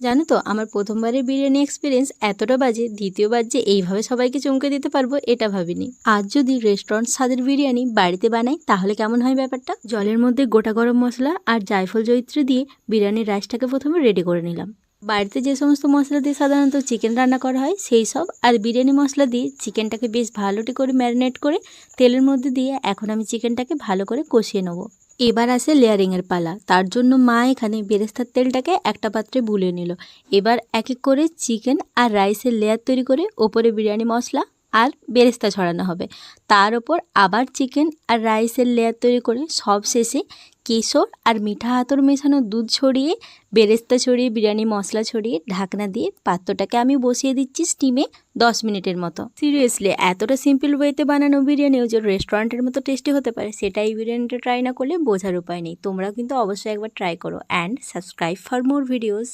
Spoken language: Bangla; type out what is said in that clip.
জানো তো আমার প্রথমবারের বিরিয়ানি এক্সপিরিয়েন্স এতটা বাজে, দ্বিতীয়বার যে এইভাবে সবাইকে চমকে দিতে পারবো এটা ভাবিনি। আজ যদি রেস্টুরেন্ট স্বাদের বিরিয়ানি বাড়িতে বানাই তাহলে কেমন হয় ব্যাপারটা। জলের মধ্যে গোটা গরম মশলা আর জায়ফল জয়িত্রী দিয়ে বিরিয়ানির রাইসটাকে প্রথমে রেডি করে নিলাম। বাড়িতে যে সমস্ত মশলা দিয়ে সাধারণত চিকেন রান্না করা হয় সেই সব আর বিরিয়ানি মশলা দিয়ে চিকেনটাকে বেশ ভালোটি করে ম্যারিনেট করে তেলের মধ্যে দিয়ে এখন আমি চিকেনটাকে ভালো করে কষিয়ে নেবো। এবার আসে লেয়ারিংয়ের পালা। তার জন্য মা এখানে বেরেস্তার তেলটাকে একটা পাত্রে বুলিয়ে নিল। এবার এক এক করে চিকেন আর রাইসের লেয়ার তৈরি করে ওপরে বিরিয়ানি মশলা আর বেরেস্তা ছড়ানো হবে। তার ওপর আবার চিকেন আর রাইসের লেয়ার তৈরি করে সব শেষে কেশর আর মিঠা আতর মেশানো দুধ ছড়িয়ে বেরেস্তা ছড়িয়ে বিরিয়ানি মশলা ছড়িয়ে ঢাকনা দিয়ে পাত্রটাকে আমি বসিয়ে দিচ্ছি স্টিমে 10 মিনিটের মতো। সিরিয়াসলি এতটা সিম্পল ওয়েতে বানানো বিরিয়ানিও যে রেস্টুরেন্টের মতো টেস্টি হতে পারে সেটা এই বিরিয়ানিটা ট্রাই না করলে বোঝার উপায় নেই। তোমরাও কিন্তু অবশ্যই একবার ট্রাই করো and subscribe for more videos.